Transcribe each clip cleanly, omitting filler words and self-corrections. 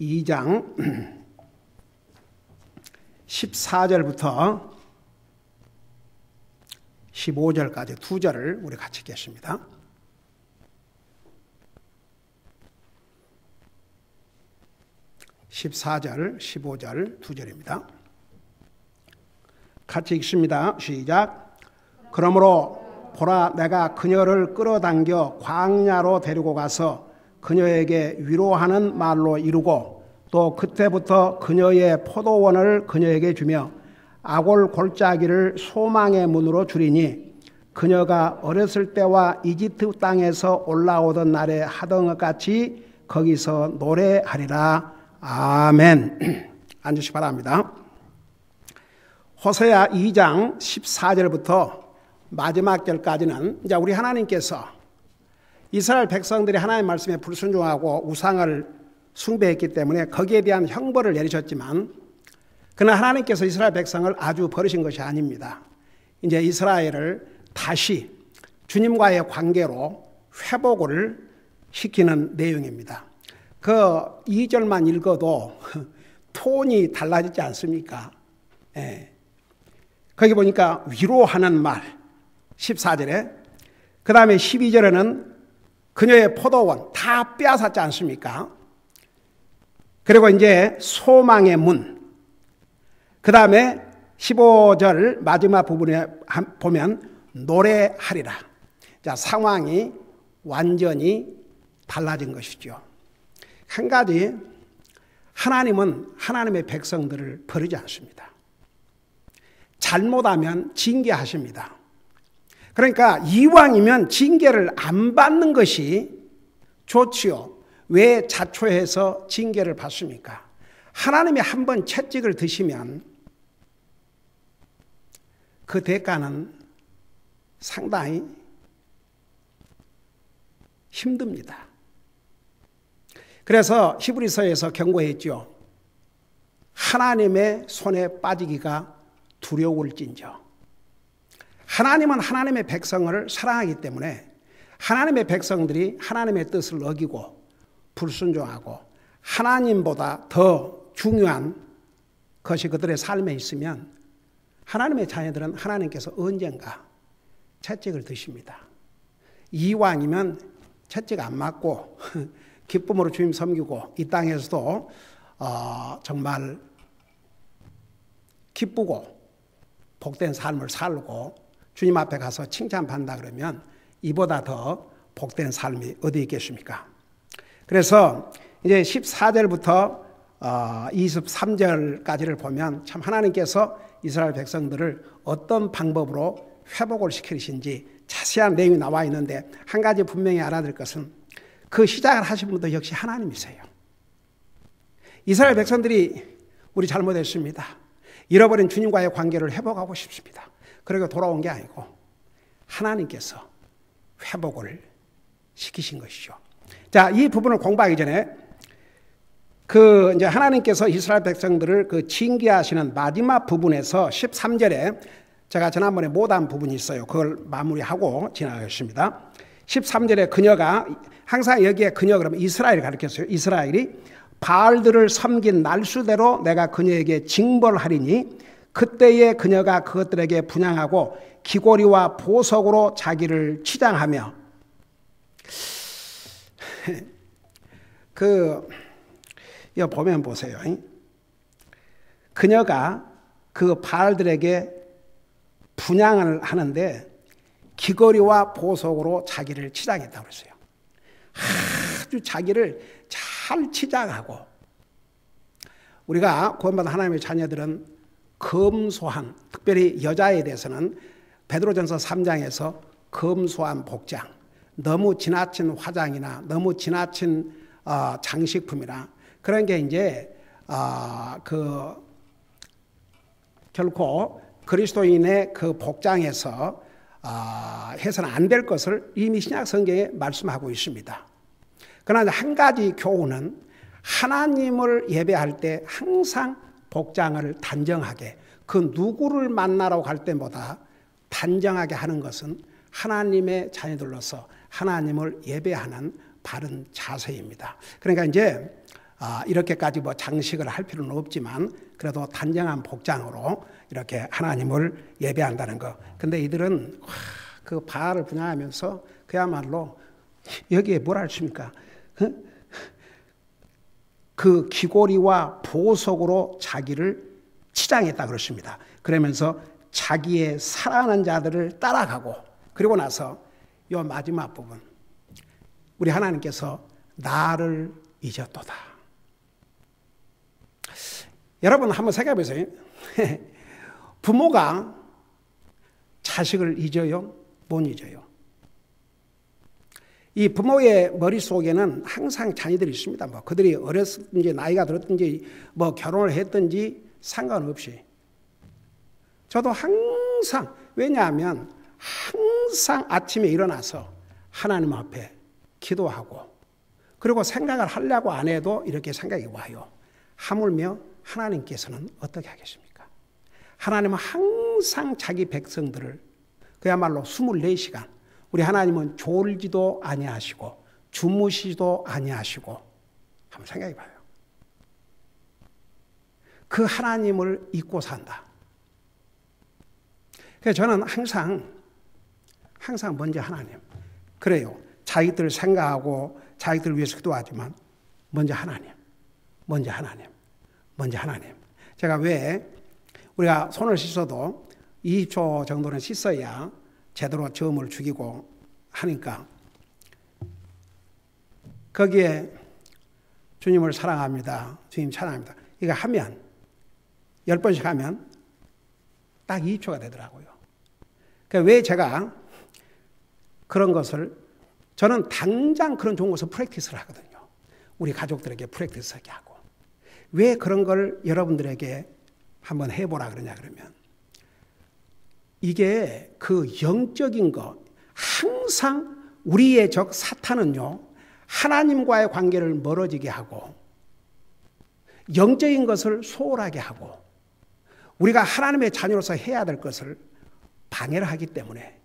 2장 14절부터 15절까지 두 절을 우리 같이 읽겠습니다. 14절, 15절 두 절입니다. 같이 읽습니다. 시작. 그러므로 보라, 내가 그녀를 끌어당겨 광야로 데리고 가서 그녀에게 위로하는 말로 이루고 또 그때부터 그녀의 포도원을 그녀에게 주며 아골 골짜기를 소망의 문으로 주리니 그녀가 어렸을 때와 이집트 땅에서 올라오던 날에 하던 것 같이 거기서 노래하리라. 아멘. 앉으시기 바랍니다. 호세아 2장 14절부터 마지막 절까지는 이제 우리 하나님께서 이스라엘 백성들이 하나님 말씀에 불순종하고 우상을 숭배했기 때문에 거기에 대한 형벌을 내리셨지만 그러나 하나님께서 이스라엘 백성을 아주 버리신 것이 아닙니다. 이제 이스라엘을 다시 주님과의 관계로 회복을 시키는 내용입니다. 그 2절만 읽어도 톤이 달라지지 않습니까? 예. 거기 보니까 위로하는 말 14절에 그 다음에 12절에는 그녀의 포도원 다 빼앗았지 않습니까? 그리고 이제 소망의 문 그 다음에 15절 마지막 부분에 보면 노래하리라. 자, 상황이 완전히 달라진 것이죠. 한 가지, 하나님은 하나님의 백성들을 버리지 않습니다. 잘못하면 징계하십니다. 그러니까 이왕이면 징계를 안 받는 것이 좋지요. 왜 자초해서 징계를 받습니까? 하나님이 한번 채찍을 드시면 그 대가는 상당히 힘듭니다. 그래서 히브리서에서 경고했죠. 하나님의 손에 빠지기가 두려울진저. 하나님은 하나님의 백성을 사랑하기 때문에 하나님의 백성들이 하나님의 뜻을 어기고 불순종하고 하나님보다 더 중요한 것이 그들의 삶에 있으면 하나님의 자녀들은 하나님께서 언젠가 채찍을 드십니다. 이왕이면 채찍 안 맞고 기쁨으로 주님 섬기고 이 땅에서도 정말 기쁘고 복된 삶을 살고 주님 앞에 가서 칭찬받는다 그러면 이보다 더 복된 삶이 어디 있겠습니까? 그래서 이제 14절부터 23절까지를 보면 참 하나님께서 이스라엘 백성들을 어떤 방법으로 회복을 시키신지 자세한 내용이 나와 있는데 한 가지 분명히 알아야 될 것은 그 시작을 하신 분도 역시 하나님이세요. 이스라엘 백성들이 우리 잘못했습니다. 잃어버린 주님과의 관계를 회복하고 싶습니다. 그러고 돌아온 게 아니고 하나님께서 회복을 시키신 것이죠. 자, 이 부분을 공부하기 전에 이제 하나님께서 이스라엘 백성들을 징계하시는 마지막 부분에서 13절에 제가 지난번에 못한 부분이 있어요. 그걸 마무리하고 지나가겠습니다. 13절에 그녀가 항상 여기에 그녀 그러면 이스라엘을 가리켰어요. 이스라엘이 바알들을 섬긴 날수대로 내가 그녀에게 징벌하리니 그때에 그녀가 그것들에게 분향하고 기고리와 보석으로 자기를 치장하며 이거 보면 보세요. 그녀가 그 바알들에게 분향을 하는데 귀걸이와 보석으로 자기를 치장했다고 그랬어요. 아주 자기를 잘 치장하고 우리가 구원받은 하나님의 자녀들은 검소한, 특별히 여자에 대해서는 베드로전서 3장에서 검소한 복장, 너무 지나친 화장이나 너무 지나친 장식품이나 그런 게 이제 결코 그리스도인의 그 복장에서 해서는 안 될 것을 이미 신약 성경에 말씀하고 있습니다. 그러나 한 가지 교훈은 하나님을 예배할 때 항상 복장을 단정하게 그 누구를 만나러 갈 때보다 단정하게 하는 것은 하나님의 자녀들로서 하나님을 예배하는 바른 자세입니다. 그러니까 이제 이렇게까지 뭐 장식을 할 필요는 없지만 그래도 단정한 복장으로 이렇게 하나님을 예배한다는 거. 근데 이들은 그 바알을 분양하면서 그야말로 여기에 뭘 하십니까? 그 귀고리와 보석으로 자기를 치장했다 그러십니다. 그러면서 자기의 사랑하는 자들을 따라가고 그리고 나서 이 마지막 부분 우리 하나님께서 나를 잊었도다. 여러분 한번 생각해 보세요. 부모가 자식을 잊어요? 못 잊어요? 이 부모의 머릿속에는 항상 자녀들이 있습니다. 뭐 그들이 어렸든지 나이가 들었든지 뭐 결혼을 했든지 상관없이. 저도 항상 왜냐하면 항상 아침에 일어나서 하나님 앞에 기도하고 그리고 생각을 하려고 안 해도 이렇게 생각이 와요. 하물며 하나님께서는 어떻게 하겠습니까? 하나님은 항상 자기 백성들을 그야말로 24시간 우리 하나님은 졸지도 아니하시고 주무시지도 아니하시고 한번 생각해 봐요. 그 하나님을 잊고 산다. 그래서 저는 항상 먼저 하나님. 그래요. 자기들 생각하고 자기들 위해서 기도하지만 먼저 하나님. 제가 왜 우리가 손을 씻어도 20초 정도는 씻어야 제대로 점을 죽이고 하니까 거기에 주님을 사랑합니다. 주님 찬양합니다. 이거 하면 10번씩 하면 딱 2초가 되더라고요. 그러니까 왜 제가 그런 것을 저는 당장 그런 좋은 것을 프랙티스를 하거든요. 우리 가족들에게 프랙티스하게 하고. 왜 그런 걸 여러분들에게 한번 해보라 그러냐 그러면 이게 그 영적인 것 항상 우리의 적 사탄은요 하나님과의 관계를 멀어지게 하고 영적인 것을 소홀하게 하고 우리가 하나님의 자녀로서 해야 될 것을 방해를 하기 때문에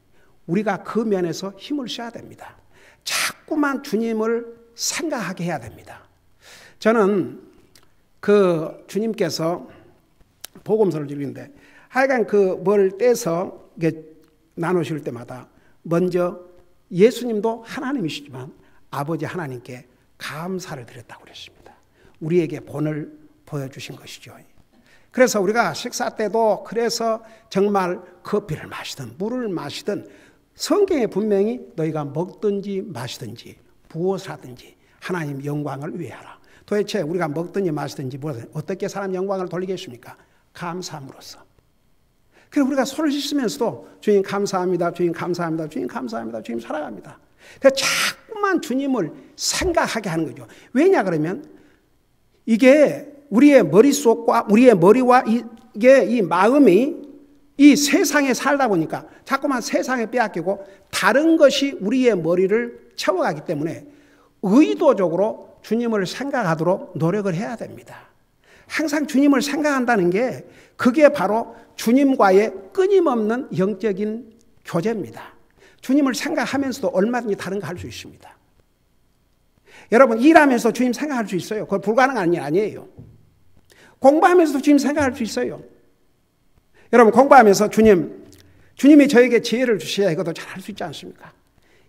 우리가 그 면에서 힘을 써야 됩니다. 자꾸만 주님을 생각하게 해야 됩니다. 저는 그 주님께서 복음서를 읽는데 하여간 그 뭘 떼서 나누실 때마다 먼저 예수님도 하나님이시지만 아버지 하나님께 감사를 드렸다고 그랬습니다. 우리에게 본을 보여주신 것이죠. 그래서 우리가 식사 때도 그래서 정말 커피를 마시든 물을 마시든 성경에 분명히 너희가 먹든지 마시든지 무엇을 하든지 하나님 영광을 위해 하라. 도대체 우리가 먹든지 마시든지 무엇을 어떻게 사람 영광을 돌리겠습니까? 감사함으로써. 그래서 우리가 손을 씻으면서도 주님 감사합니다. 주님 감사합니다. 주님 감사합니다. 주님 사랑합니다. 그래서 자꾸만 주님을 생각하게 하는 거죠. 왜냐 그러면 이게 우리의 머릿속과 우리의 머리와 이게 이 마음이 이 세상에 살다 보니까 자꾸만 세상에 빼앗기고 다른 것이 우리의 머리를 채워가기 때문에 의도적으로 주님을 생각하도록 노력을 해야 됩니다. 항상 주님을 생각한다는 게 그게 바로 주님과의 끊임없는 영적인 교제입니다. 주님을 생각하면서도 얼마든지 다른 거 할 수 있습니다. 여러분 일하면서 주님 생각할 수 있어요. 그건 불가능한 일 아니에요. 공부하면서도 주님 생각할 수 있어요. 여러분 공부하면서 주님이 저에게 지혜를 주셔야 이것도 잘 할 수 있지 않습니까?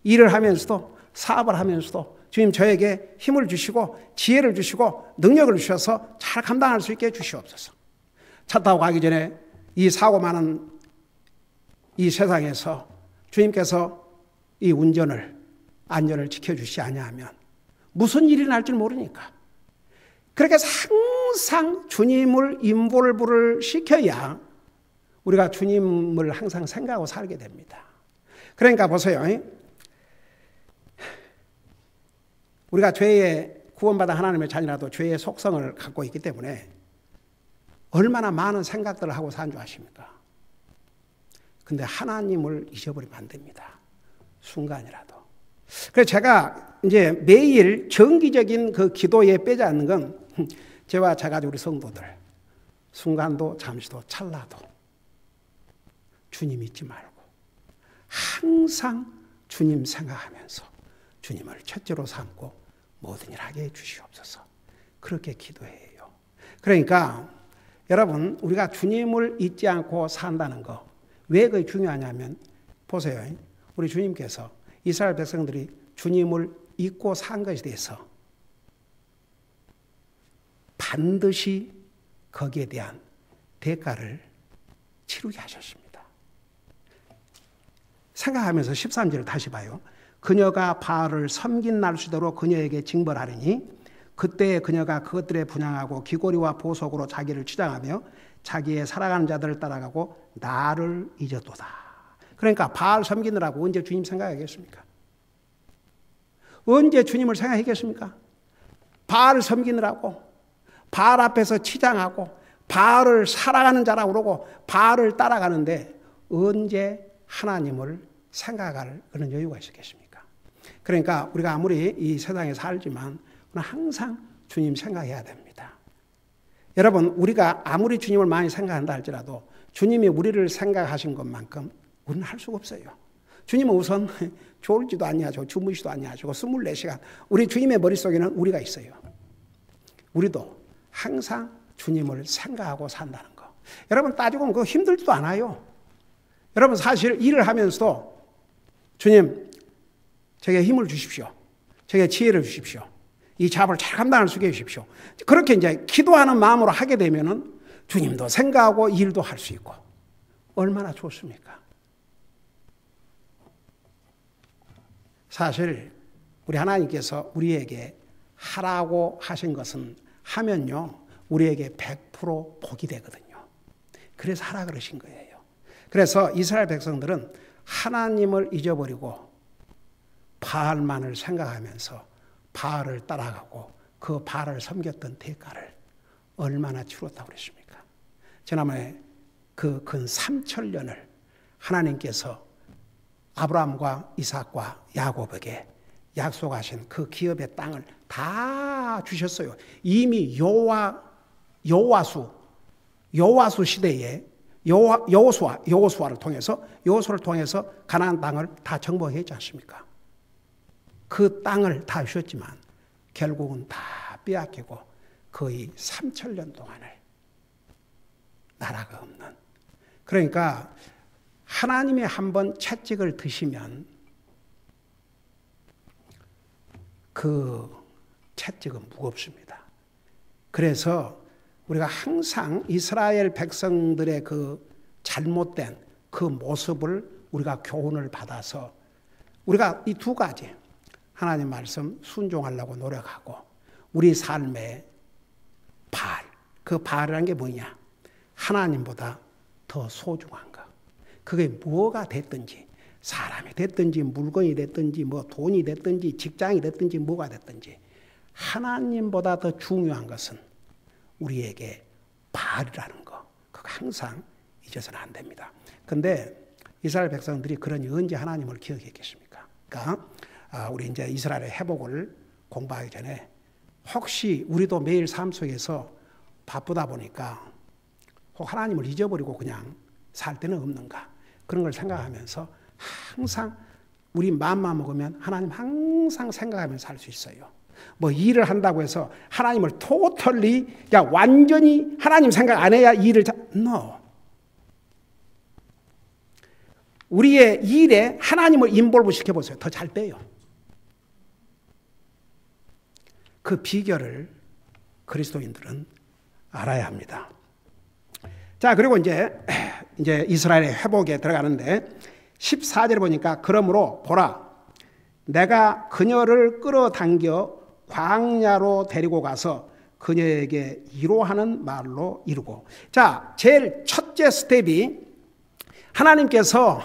일을 하면서도 사업을 하면서도 주님 저에게 힘을 주시고 지혜를 주시고 능력을 주셔서 잘 감당할 수 있게 해주시옵소서. 차 타고 가기 전에 이 사고 많은 이 세상에서 주님께서 이 안전을 지켜주시지 아니하면 무슨 일이 날 줄 모르니까. 그렇게 항상 주님을 인볼브를 시켜야 우리가 주님을 항상 생각하고 살게 됩니다. 그러니까 보세요. 우리가 죄에 구원받은 하나님의 자녀라도 죄의 속성을 갖고 있기 때문에 얼마나 많은 생각들을 하고 사는 줄 아십니까? 근데 하나님을 잊어버리면 안 됩니다. 순간이라도. 그래서 제가 이제 매일 정기적인 그 기도에 빼지 않는 건 저와 제가 우리 성도들 순간도 잠시도 찰나도 주님 잊지 말고 항상 주님 생각하면서 주님을 첫째로 삼고 모든 일 하게 해 주시옵소서. 그렇게 기도해요. 그러니까 여러분, 우리가 주님을 잊지 않고 산다는 거, 왜 그게 중요하냐면, 보세요. 우리 주님께서 이스라엘 백성들이 주님을 잊고 산 것에 대해서 반드시 거기에 대한 대가를 치르게 하셨습니다. 생각하면서 13절을 다시 봐요. 그녀가 바알을 섬긴 날수대로 그녀에게 징벌하리니 그때 그녀가 그것들에 분향하고 귀고리와 보석으로 자기를 치장하며 자기의 살아가는 자들을 따라가고 나를 잊었도다. 그러니까 바알 섬기느라고 언제 주님 생각하겠습니까? 언제 주님을 생각하겠습니까? 바알을 섬기느라고, 바알 앞에서 치장하고 바알을 살아가는 자라고 그러고 바알을 따라가는데 언제 하나님을 생각할 그런 여유가 있었겠습니까? 그러니까 우리가 아무리 이 세상에 살지만 항상 주님 생각해야 됩니다. 여러분, 우리가 아무리 주님을 많이 생각한다 할지라도 주님이 우리를 생각하신 것만큼 우리는 할 수가 없어요. 주님은 우선 졸지도 아니하시고 주무시도 아니하시고 24시간 우리 주님의 머릿속에는 우리가 있어요. 우리도 항상 주님을 생각하고 산다는 거. 여러분, 따지고 보면 그거 힘들지도 않아요. 여러분, 사실 일을 하면서도 주님, 제게 힘을 주십시오. 제게 지혜를 주십시오. 이 잡을 잘 감당할 수 있게 해주십시오. 그렇게 이제 기도하는 마음으로 하게 되면은 주님도 생각하고 일도 할 수 있고 얼마나 좋습니까? 사실 우리 하나님께서 우리에게 하라고 하신 것은 하면요 우리에게 100% 복이 되거든요. 그래서 하라 그러신 거예요. 그래서 이스라엘 백성들은 하나님을 잊어버리고 바알만을 생각하면서 바알을 따라가고 그 바알을 섬겼던 대가를 얼마나 치렀다고 그랬습니까? 지난번에 그 근 3천년을 하나님께서 아브라함과 이삭과 야곱에게 약속하신 그 기업의 땅을 다 주셨어요. 이미 여호와수 시대에 여호수아를 통해서 가나안 땅을 다 정복했지 않습니까? 그 땅을 다 주셨지만 결국은 다 빼앗기고 거의 3천년 동안을 나라가 없는. 그러니까 하나님이 한번 채찍을 드시면 그 채찍은 무겁습니다. 그래서 우리가 항상 이스라엘 백성들의 그 잘못된 그 모습을 우리가 교훈을 받아서 우리가 이 두 가지 하나님 말씀 순종하려고 노력하고 우리 삶의 바알, 그 바알이라는 게 뭐냐? 하나님보다 더 소중한 거. 그게 뭐가 됐든지 사람이 됐든지 물건이 됐든지 뭐 돈이 됐든지 직장이 됐든지 뭐가 됐든지 하나님보다 더 중요한 것은 우리에게 바알이라는 거. 그거 항상 잊어서는 안 됩니다. 그런데 이스라엘 백성들이 그러니 언제 하나님을 기억했겠습니까? 그러니까 우리 이제 이스라엘의 회복을 공부하기 전에 혹시 우리도 매일 삶 속에서 바쁘다 보니까 혹 하나님을 잊어버리고 그냥 살 때는 없는가? 그런 걸 생각하면서 항상 우리 마음만 먹으면 하나님 항상 생각하면서 살 수 있어요. 뭐 일을 한다고 해서 하나님을 토털리 그냥 완전히 하나님 생각 안 해야 일을 No. 우리의 일에 하나님을 인볼브 시켜보세요. 더 잘 돼요. 그 비결을 그리스도인들은 알아야 합니다. 자, 그리고 이제 이스라엘의 회복에 들어가는데 14절에 보니까 그러므로 보라 내가 그녀를 끌어당겨 광야로 데리고 가서 그녀에게 이로하는 말로 이루고. 자, 제일 첫째 스텝이 하나님께서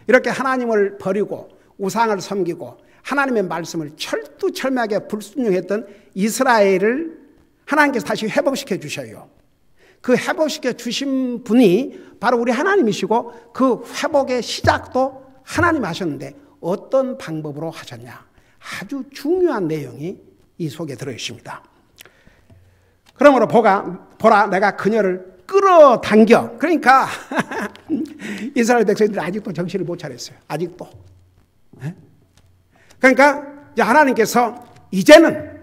이렇게 하나님을 버리고 우상을 섬기고 하나님의 말씀을 철두철미하게 불순종했던 이스라엘을 하나님께서 다시 회복시켜 주셔요. 그 회복시켜 주신 분이 바로 우리 하나님이시고 그 회복의 시작도 하나님 하셨는데 어떤 방법으로 하셨냐? 아주 중요한 내용이 이 속에 들어있습니다. 그러므로 보라 내가 그녀를 끌어당겨. 그러니까 이스라엘 백성들이 아직도 정신을 못 차렸어요. 아직도. 그러니까 이제 하나님께서 이제는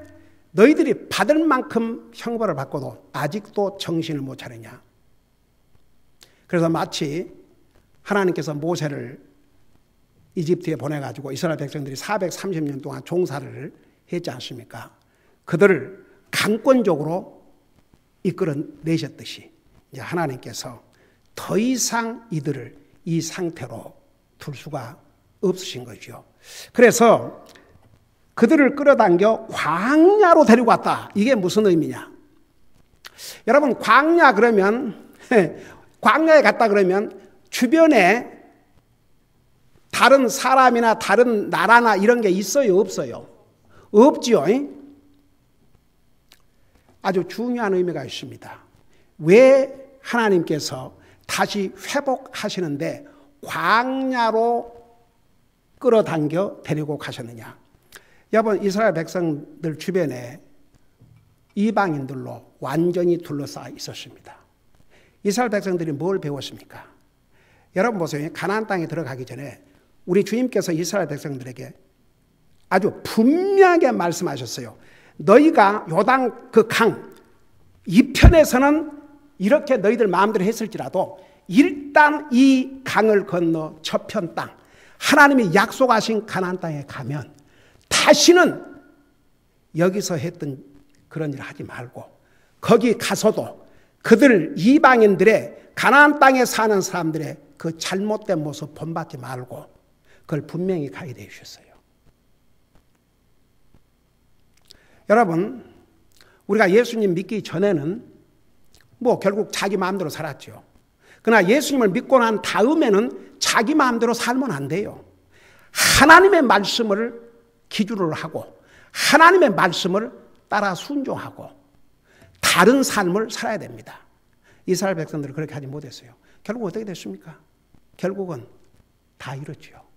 너희들이 받을 만큼 형벌을 받고도 아직도 정신을 못 차리냐. 그래서 마치 하나님께서 모세를 이집트에 보내가지고 이스라엘 백성들이 430년 동안 종살이를 했지 않습니까? 그들을 강권적으로 이끌어내셨듯이 이제 하나님께서 더 이상 이들을 이 상태로 둘 수가 없으신 거죠. 그래서 그들을 끌어당겨 광야로 데리고 왔다. 이게 무슨 의미냐? 여러분, 광야 그러면 광야에 갔다 그러면 주변에 다른 사람이나 다른 나라나 이런 게 있어요, 없어요? 없지요. 아주 중요한 의미가 있습니다. 왜 하나님께서 다시 회복하시는데 광야로 끌어당겨 데리고 가셨느냐? 여러분, 이스라엘 백성들 주변에 이방인들로 완전히 둘러싸여 있었습니다. 이스라엘 백성들이 뭘 배웠습니까? 여러분 보세요. 가나안 땅에 들어가기 전에 우리 주님께서 이스라엘 백성들에게 아주 분명하게 말씀하셨어요. 너희가 요단 그 강 이편에서는 이렇게 너희들 마음대로 했을지라도 일단 이 강을 건너 저편 땅, 하나님이 약속하신 가나안 땅에 가면 다시는 여기서 했던 그런 일 하지 말고 거기 가서도 그들 이방인들의 가나안 땅에 사는 사람들의 그 잘못된 모습 본받지 말고 그걸 분명히 가이드해 주셨어요. 여러분, 우리가 예수님 믿기 전에는 뭐 결국 자기 마음대로 살았죠. 그러나 예수님을 믿고 난 다음에는 자기 마음대로 살면 안 돼요. 하나님의 말씀을 기준으로 하고 하나님의 말씀을 따라 순종하고 다른 삶을 살아야 됩니다. 이스라엘 백성들은 그렇게 하지 못했어요. 결국 어떻게 됐습니까? 결국은 다 이렇죠.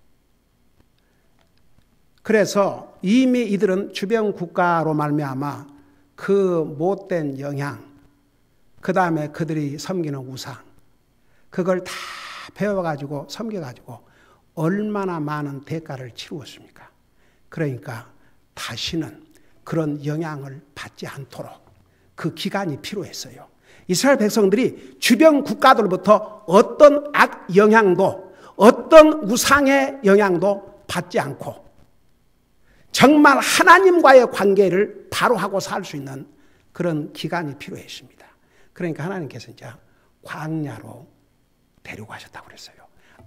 그래서 이미 이들은 주변 국가로 말미암아 그 못된 영향, 그 다음에 그들이 섬기는 우상, 그걸 다 배워가지고 섬겨가지고 얼마나 많은 대가를 치루었습니까? 그러니까 다시는 그런 영향을 받지 않도록 그 기간이 필요했어요. 이스라엘 백성들이 주변 국가들로부터 어떤 악 영향도 어떤 우상의 영향도 받지 않고 정말 하나님과의 관계를 바로 하고 살 수 있는 그런 기간이 필요했습니다. 그러니까 하나님께서 이제 광야로 데리고 가셨다고 그랬어요.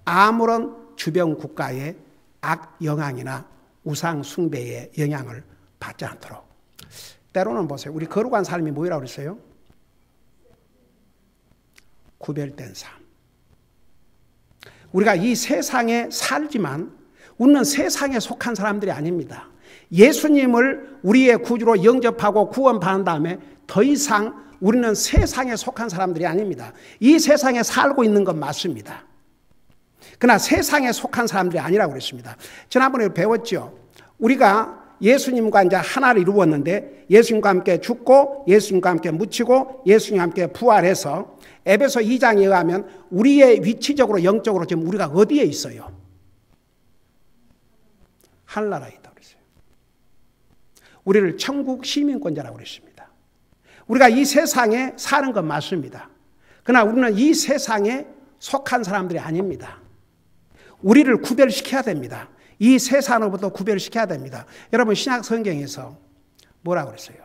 아무런 주변 국가의 악 영향이나 우상 숭배의 영향을 받지 않도록. 때로는 보세요. 우리 거룩한 삶이 뭐라고 그랬어요? 구별된 삶. 우리가 이 세상에 살지만 우리는 세상에 속한 사람들이 아닙니다. 예수님을 우리의 구주로 영접하고 구원받은 다음에 더 이상 우리는 세상에 속한 사람들이 아닙니다. 이 세상에 살고 있는 건 맞습니다. 그러나 세상에 속한 사람들이 아니라고 그랬습니다. 지난번에 배웠죠. 우리가 예수님과 이제 하나를 이루었는데 예수님과 함께 죽고 예수님과 함께 묻히고 예수님과 함께 부활해서 에베소 2장에 의하면 우리의 위치적으로 영적으로 지금 우리가 어디에 있어요? 하늘나라에 있다고 그랬어요. 우리를 천국 시민권자라고 그랬습니다. 우리가 이 세상에 사는 건 맞습니다. 그러나 우리는 이 세상에 속한 사람들이 아닙니다. 우리를 구별시켜야 됩니다. 이 세상으로부터 구별시켜야 됩니다. 여러분 신약 성경에서 뭐라고 그랬어요?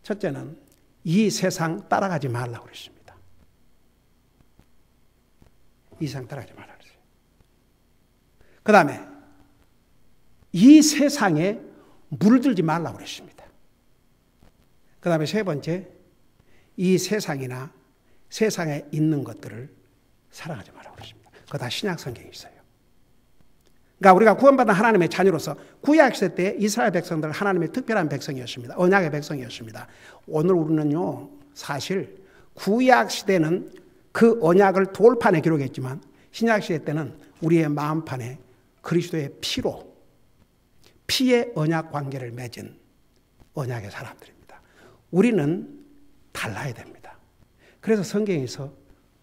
첫째는 이 세상 따라가지 말라고 그랬습니다. 이 세상 따라가지 말라고 그랬어요. 그 다음에 이 세상에 물들지 말라고 그랬습니다. 그 다음에 세 번째, 이 세상이나 세상에 있는 것들을 사랑하지 말라고 그랬습니다. 그거 다 신약 성경에 있어요. 그러니까 우리가 구원받은 하나님의 자녀로서 구약시대 때 이스라엘 백성들은 하나님의 특별한 백성이었습니다. 언약의 백성이었습니다. 오늘 우리는요, 사실 구약시대는 그 언약을 돌판에 기록했지만 신약시대 때는 우리의 마음판에 그리스도의 피로 피의 언약 관계를 맺은 언약의 사람들입니다. 우리는 달라야 됩니다. 그래서 성경에서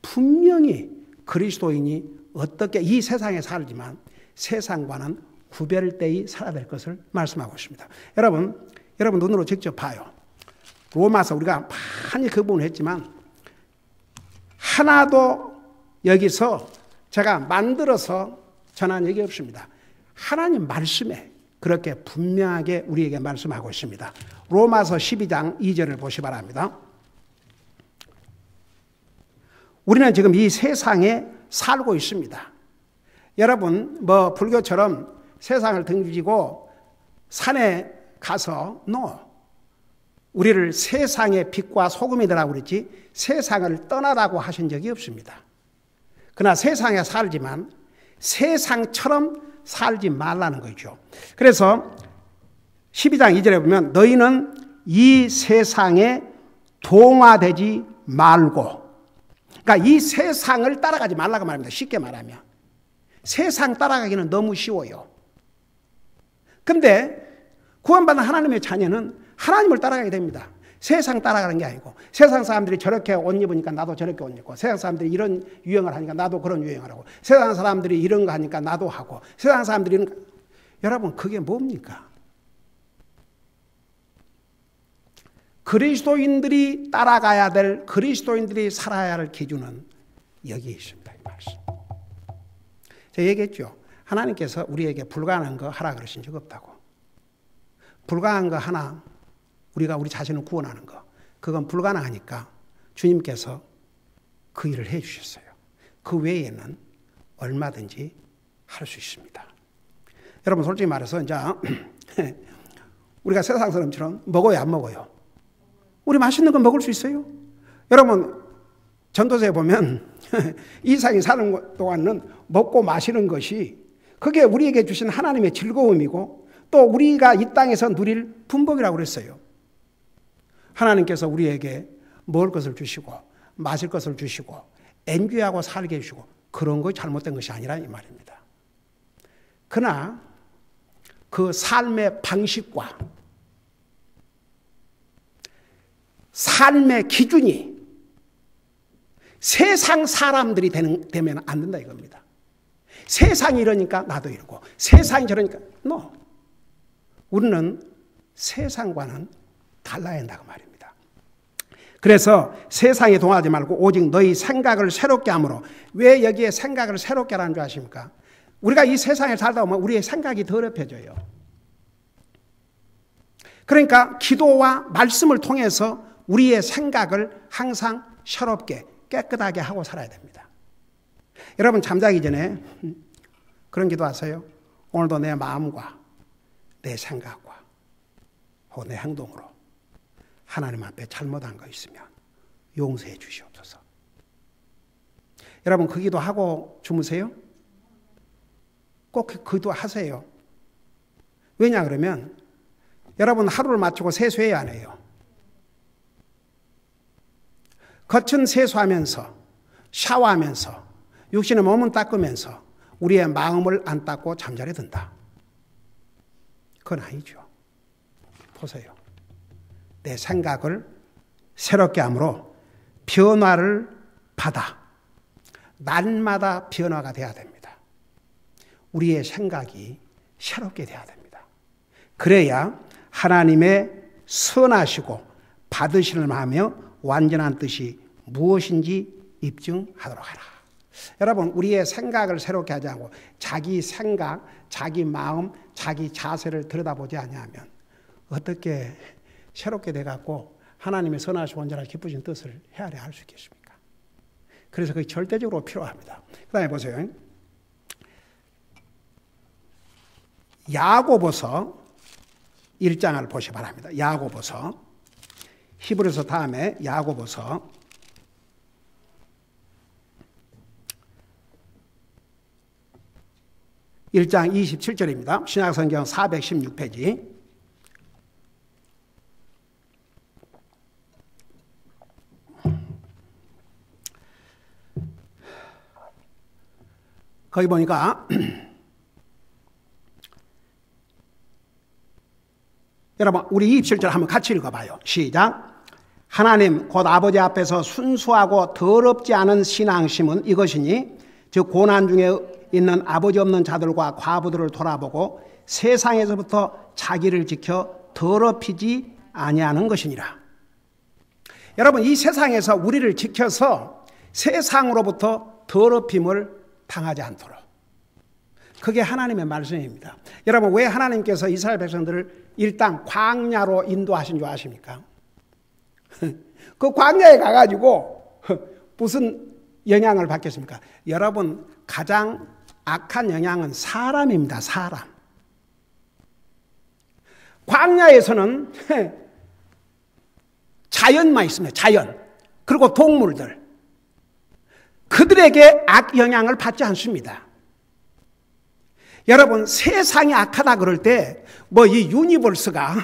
분명히 그리스도인이 어떻게 이 세상에 살지만 세상과는 구별되이 살아야 될 것을 말씀하고 있습니다. 여러분 눈으로 직접 봐요. 로마서 우리가 많이 그 부분을 했지만 하나도 여기서 제가 만들어서 전한 얘기 없습니다. 하나님 말씀에 그렇게 분명하게 우리에게 말씀하고 있습니다. 로마서 12장 2절을 보시 바랍니다. 우리는 지금 이 세상에 살고 있습니다. 여러분 불교처럼 세상을 등지고 산에 가서 우리를 세상의 빛과 소금이 되라고 그랬지 세상을 떠나라고 하신 적이 없습니다. 그러나 세상에 살지만 세상처럼 살지 말라는 거죠. 그래서 12장 2절에 보면 너희는 이 세상에 동화되지 말고, 그러니까 이 세상을 따라가지 말라고 말합니다. 쉽게 말하면 세상 따라가기는 너무 쉬워요. 근데 구원받은 하나님의 자녀는 하나님을 따라가게 됩니다. 세상 따라가는 게 아니고 세상 사람들이 저렇게 옷 입으니까 나도 저렇게 옷 입고, 세상 사람들이 이런 유행을 하니까 나도 그런 유행을 하고, 세상 사람들이 이런 거 하니까 나도 하고, 세상 사람들이 이런 거. 여러분 그게 뭡니까? 그리스도인들이 따라가야 될, 그리스도인들이 살아야 할 기준은 여기에 있습니다. 이 말씀. 제가 얘기했죠. 하나님께서 우리에게 불가능한 거 하라 그러신 적 없다고. 불가능한 거 하나, 우리가 우리 자신을 구원하는 거, 그건 불가능하니까 주님께서 그 일을 해 주셨어요. 그 외에는 얼마든지 할 수 있습니다. 여러분 솔직히 말해서 이제 우리가 세상 사람처럼 먹어요, 안 먹어요? 우리 맛있는 거 먹을 수 있어요? 여러분 전도서에 보면 이상이 사는 동안은 먹고 마시는 것이 그게 우리에게 주신 하나님의 즐거움이고 또 우리가 이 땅에서 누릴 분복이라고 그랬어요. 하나님께서 우리에게 먹을 것을 주시고 마실 것을 주시고 엔joy하고 살게 해주시고 그런 거 잘못된 것이 아니라 이 말입니다. 그러나 그 삶의 방식과 삶의 기준이 세상 사람들이 되면 안 된다 이겁니다. 세상이 이러니까 나도 이러고 세상이 저러니까 우리는 세상과는 달라야 한다고 말입니다. 그래서 세상에 동하지 말고 오직 너희 생각을 새롭게 함으로. 왜 여기에 생각을 새롭게 하라는 줄 아십니까? 우리가 이 세상에 살다 보면 우리의 생각이 더럽혀져요. 그러니까 기도와 말씀을 통해서 우리의 생각을 항상 새롭게 깨끗하게 하고 살아야 됩니다. 여러분 잠자기 전에 그런 기도하세요. 오늘도 내 마음과 내 생각과 혹은 내 행동으로 하나님 앞에 잘못한 거 있으면 용서해 주시옵소서. 여러분 그 기도하고 주무세요? 꼭 그 기도하세요. 왜냐 그러면 여러분 하루를 마치고 세수해야 안 해요. 겉은 세수하면서 샤워하면서 육신의 몸은 닦으면서 우리의 마음을 안 닦고 잠자리 든다. 그건 아니죠. 보세요. 내 생각을 새롭게 함으로 변화를 받아 날마다 변화가 돼야 됩니다. 우리의 생각이 새롭게 돼야 됩니다. 그래야 하나님의 선하시고 받으시려 하며 완전한 뜻이 무엇인지 입증하도록 하라. 여러분 우리의 생각을 새롭게 하지 않고 자기 생각, 자기 마음, 자기 자세를 들여다보지 않으면 어떻게 새롭게 돼갖고 하나님의 선하시고 온전하고 기쁘신 뜻을 헤아려 할 수 있겠습니까? 그래서 그게 절대적으로 필요합니다. 그 다음에 보세요. 야고보서 1장을 보시 바랍니다. 야고보서, 히브리서 다음에 야고보서 1장 27절입니다. 신약성경 416페이지. 거기 보니까 여러분 우리 27절 한번 같이 읽어봐요. 시작. 하나님 곧 아버지 앞에서 순수하고 더럽지 않은 신앙심은 이것이니 즉 고난 중에 있는 아버지 없는 자들과 과부들을 돌아보고 세상에서부터 자기를 지켜 더럽히지 아니하는 것이니라. 여러분, 이 세상에서 우리를 지켜서 세상으로부터 더럽힘을 당하지 않도록, 그게 하나님의 말씀입니다. 여러분, 왜 하나님께서 이스라엘 백성들을 일단 광야로 인도하신 줄 아십니까? 그 광야에 가가지고 무슨 영향을 받겠습니까? 여러분, 가장 악한 영향은 사람입니다. 사람. 광야에서는 자연만 있습니다. 자연. 그리고 동물들. 그들에게 악 영향을 받지 않습니다. 여러분, 세상이 악하다 그럴 때 뭐 이 유니버스가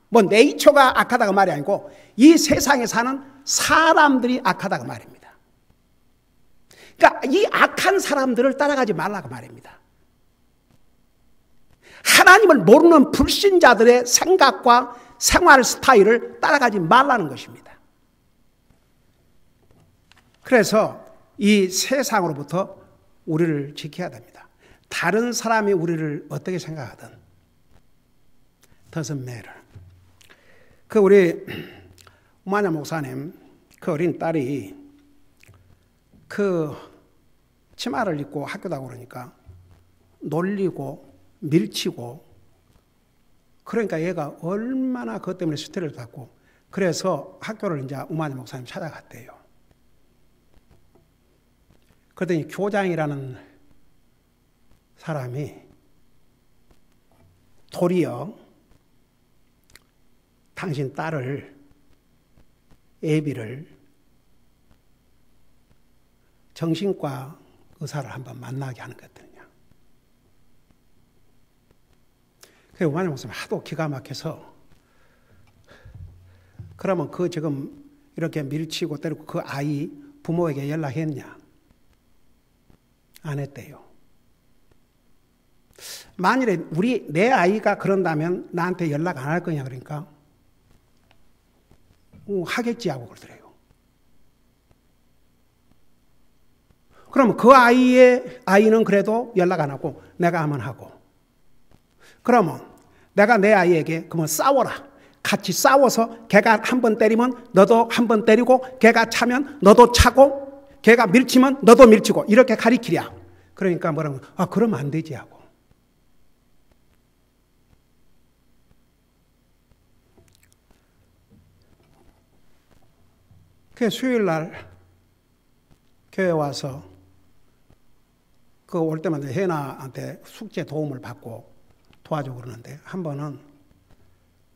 뭐 네이처가 악하다가 말이 아니고 이 세상에 사는 사람들이 악하다가 말입니다. 그러니까 이 악한 사람들을 따라가지 말라고 말입니다. 하나님을 모르는 불신자들의 생각과 생활 스타일을 따라가지 말라는 것입니다. 그래서 이 세상으로부터 우리를 지켜야 됩니다. 다른 사람이 우리를 어떻게 생각하든 doesn't matter. 그 우리 우마냐 목사님 그 어린 딸이 그 치마를 입고 학교 가고 그러니까 놀리고 밀치고, 그러니까 얘가 얼마나 그것 때문에 스트레스를 받고, 그래서 학교를 이제 우마냐 목사님 찾아갔대요. 그랬더니 교장이라는 사람이 도리어 당신 딸을, 애비를 정신과 의사를 한번 만나게 하는 것 같더냐. 그래서 우마냐 목사님 하도 기가 막혀서, 그러면 그 지금 이렇게 밀치고 때리고 그 아이 부모에게 연락했냐? 안 했대요. 만일에 내 아이가 그런다면 나한테 연락 안 할 거냐 그러니까 하겠지 하고 그러더래요. 그러면 그 아이는 그래도 연락 안 하고 내가 하면 하고, 그러면 내가 내 아이에게 그러면 싸워라. 같이 싸워서 걔가 한 번 때리면 너도 한 번 때리고, 걔가 차면 너도 차고, 걔가 밀치면 너도 밀치고, 이렇게 가리키랴. 그러니까 뭐라고, 그러면 안 되지 하고. 그 수요일 날 교회 와서 그 올 때마다 혜나한테 숙제 도움을 받고 도와주고 그러는데, 한 번은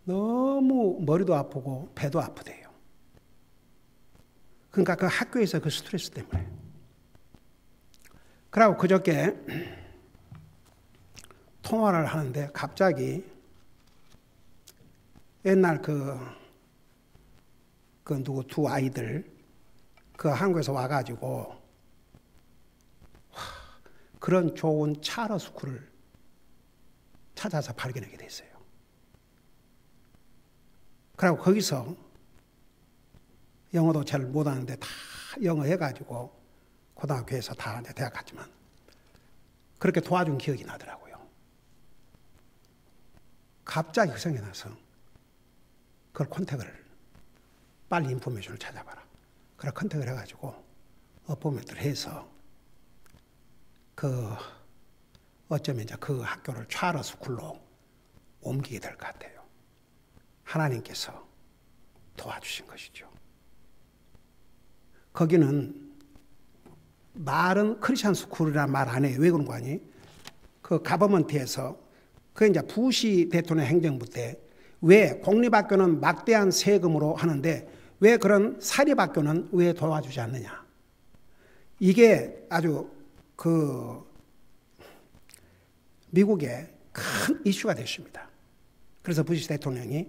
너무 머리도 아프고 배도 아프대요. 그러니까 그 학교에서 그 스트레스 때문에. 그러고 그저께 통화를 하는데 갑자기 옛날 두 아이들 그 한국에서 와가지고 그런 좋은 차러 스쿨을 찾아서 발견하게 됐어요. 그리고 거기서 영어도 잘 못하는데 다 영어 해가지고 고등학교에서 다 대학 갔지만 그렇게 도와준 기억이 나더라고요. 갑자기 그 생각이 나서 그걸 컨택을, 빨리 인포메이션을 찾아봐라. 그래 컨택을 해가지고 어포인트를 해서 어쩌면 이제 그 학교를 차러 스쿨로 옮기게 될 것 같아요. 하나님께서 도와주신 것이죠. 거기는 말은 크리스천 스쿨이라는 말 안 해요. 왜 그런 거 아니? 그 가버먼트에서 그 이제 부시 대통령 행정부 때 왜 공립학교는 막대한 세금으로 하는데 왜 그런 사립학교는 왜 도와주지 않느냐? 이게 아주 미국의 큰 이슈가 됐습니다. 그래서 부시 대통령이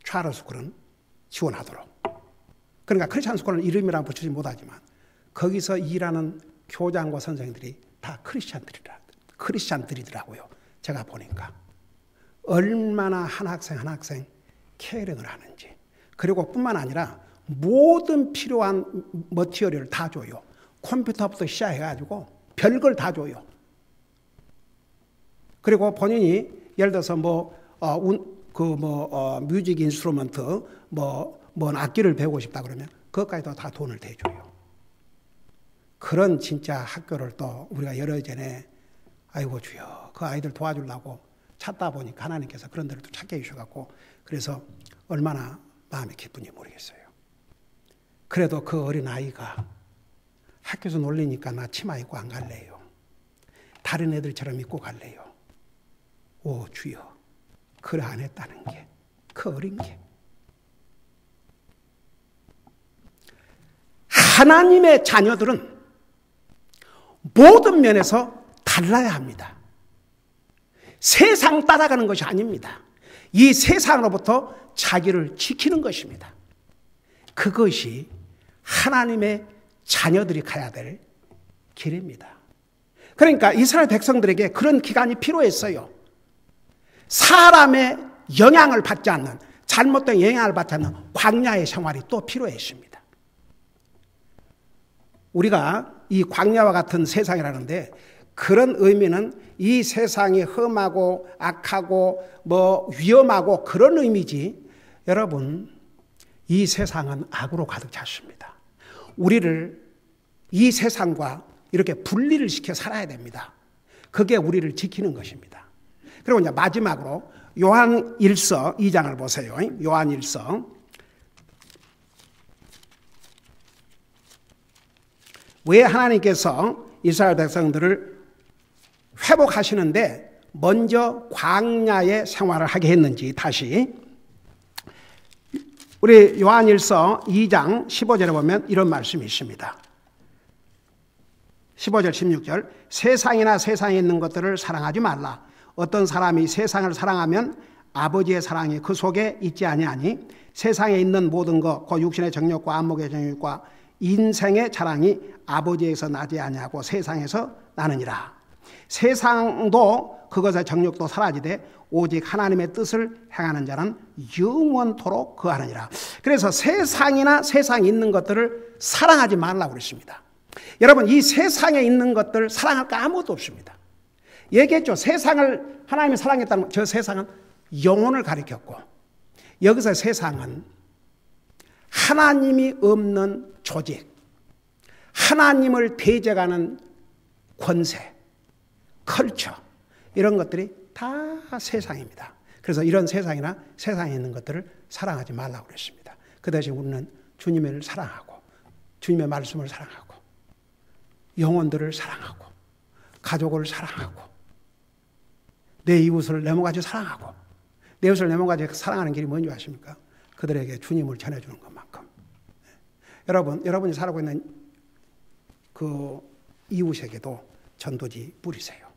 차러 스쿨은 지원하도록. 그러니까 크리스천 스쿨은 이름이랑 붙이지 못하지만 거기서 일하는 교장과 선생님들이 다 크리스찬들이더라고요. 제가 보니까. 얼마나 한 학생 케어링을 하는지. 그리고 뿐만 아니라 모든 필요한 머티리얼을 다 줘요. 컴퓨터부터 시작해가지고 별걸 다 줘요. 그리고 본인이 예를 들어서 뮤직 인스트루먼트 뭔 악기를 배우고 싶다 그러면 그것까지도 다 돈을 대줘요. 그런 진짜 학교를 또 우리가 열어야 전에 아이고 주여 그 아이들 도와주려고 찾다 보니까 하나님께서 그런 데를 또 찾게 해주셔갖고 그래서 얼마나 마음이 기쁜지 모르겠어요. 그래도 그 어린 아이가 학교에서 놀리니까 나 치마 입고 안 갈래요. 다른 애들처럼 입고 갈래요. 오 주여 그래 안 했다는 게 그 어린 게 하나님의 자녀들은 모든 면에서 달라야 합니다. 세상 따라가는 것이 아닙니다. 이 세상으로부터 자기를 지키는 것입니다. 그것이 하나님의 자녀들이 가야 될 길입니다. 그러니까 이스라엘 백성들에게 그런 기간이 필요했어요. 사람의 영향을 받지 않는, 잘못된 영향을 받지 않는 광야의 생활이 또 필요했습니다. 우리가 이 광야와 같은 세상이라는데 그런 의미는 이 세상이 험하고 악하고 위험하고 그런 의미지, 여러분 이 세상은 악으로 가득 찼습니다. 우리를 이 세상과 이렇게 분리를 시켜 살아야 됩니다. 그게 우리를 지키는 것입니다. 그리고 이제 마지막으로 요한일서 2장을 보세요. 요한일서. 왜 하나님께서 이스라엘 백성들을 회복하시는데 먼저 광야의 생활을 하게 했는지 다시 우리 요한일서 2장 15절에 보면 이런 말씀이 있습니다. 15절 16절 세상이나 세상에 있는 것들을 사랑하지 말라. 어떤 사람이 세상을 사랑하면 아버지의 사랑이 그 속에 있지 아니하니 세상에 있는 모든 것 곧 육신의 정욕과 안목의 정욕과 인생의 자랑이 아버지에서 나지 아니하고 세상에서 나느니라. 세상도 그것의 정욕도 사라지되 오직 하나님의 뜻을 행하는 자는 영원토록 거하느니라. 그래서 세상이나 세상에 있는 것들을 사랑하지 말라고 그랬습니다. 여러분 이 세상에 있는 것들 사랑할 거 아무것도 없습니다. 얘기했죠. 세상을 하나님이 사랑했다는 저 세상은 영혼을 가리켰고 여기서 세상은 하나님이 없는 조직, 하나님을 대적하는 권세, 컬처 이런 것들이 다 세상입니다. 그래서 이런 세상이나 세상에 있는 것들을 사랑하지 말라고 그랬습니다. 그 대신 우리는 주님을 사랑하고 주님의 말씀을 사랑하고 영혼들을 사랑하고 가족을 사랑하고 내 이웃을 내 몸같이 사랑하고 내 이웃을 내 몸같이 사랑하는 길이 뭔지 아십니까? 그들에게 주님을 전해주는 것만큼. 여러분이 살고 있는 그 이웃에게도 전도지 뿌리세요.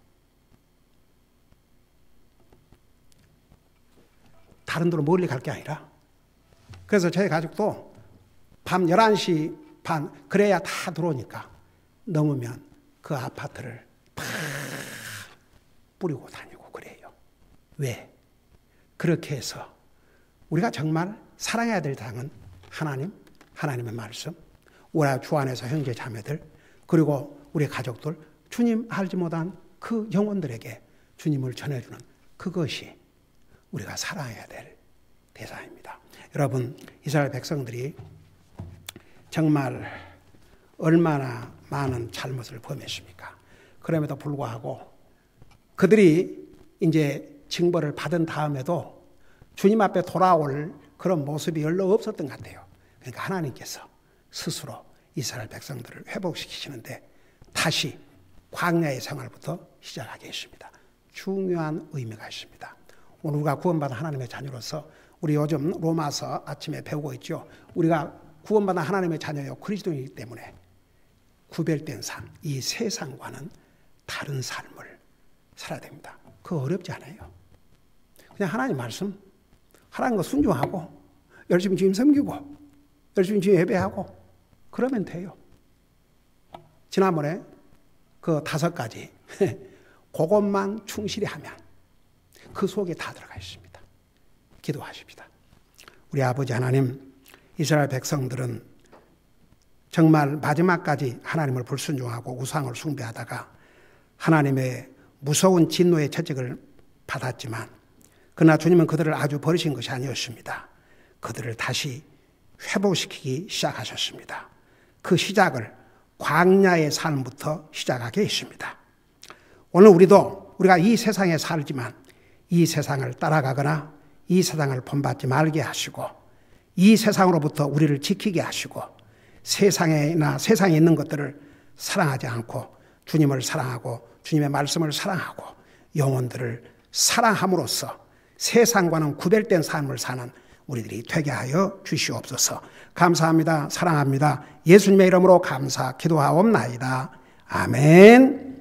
다른 데로 멀리 갈 게 아니라. 그래서 저희 가족도 밤 11시 반 그래야 다 들어오니까 넘으면 그 아파트를 팍 뿌리고 다니고 그래요. 왜? 그렇게 해서 우리가 정말 사랑해야 될 당은 하나님, 하나님의 말씀, 우리 주 안에서 형제 자매들, 그리고 우리 가족들, 주님 알지 못한 그 영혼들에게 주님을 전해주는 그것이 우리가 살아야 될 대상입니다. 여러분, 이스라엘 백성들이 정말 얼마나 많은 잘못을 범했습니까? 그럼에도 불구하고 그들이 이제 징벌을 받은 다음에도 주님 앞에 돌아올 그런 모습이 별로 없었던 것 같아요. 그러니까 하나님께서 스스로 이스라엘 백성들을 회복시키시는데 다시 광야의 생활부터 시작하게 했습니다. 중요한 의미가 있습니다. 오늘 우리가 구원받은 하나님의 자녀로서 우리 요즘 로마서 아침에 배우고 있죠. 우리가 구원받은 하나님의 자녀요 그리스도이기 때문에 구별된 삶, 이 세상과는 다른 삶을 살아야 됩니다. 그거 어렵지 않아요. 그냥 하나님 말씀, 하나님 거 순종하고 열심히 주님 섬기고 열심히 주님 예배하고 그러면 돼요. 지난번에 그 5가지 그것만 충실히 하면 그 속에 다 들어가 있습니다. 기도하십니다. 우리 아버지 하나님, 이스라엘 백성들은 정말 마지막까지 하나님을 불순종하고 우상을 숭배하다가 하나님의 무서운 진노의 채찍을 받았지만 그러나 주님은 그들을 아주 버리신 것이 아니었습니다. 그들을 다시 회복시키기 시작하셨습니다. 그 시작을 광야의 삶부터 시작하게 했습니다. 오늘 우리가 이 세상에 살지만 이 세상을 따라가거나 이 세상을 본받지 말게 하시고 이 세상으로부터 우리를 지키게 하시고 세상에 있는 것들을 사랑하지 않고 주님을 사랑하고 주님의 말씀을 사랑하고 영혼들을 사랑함으로써 세상과는 구별된 삶을 사는 우리들이 되게 하여 주시옵소서. 감사합니다. 사랑합니다. 예수님의 이름으로 감사 기도하옵나이다. 아멘.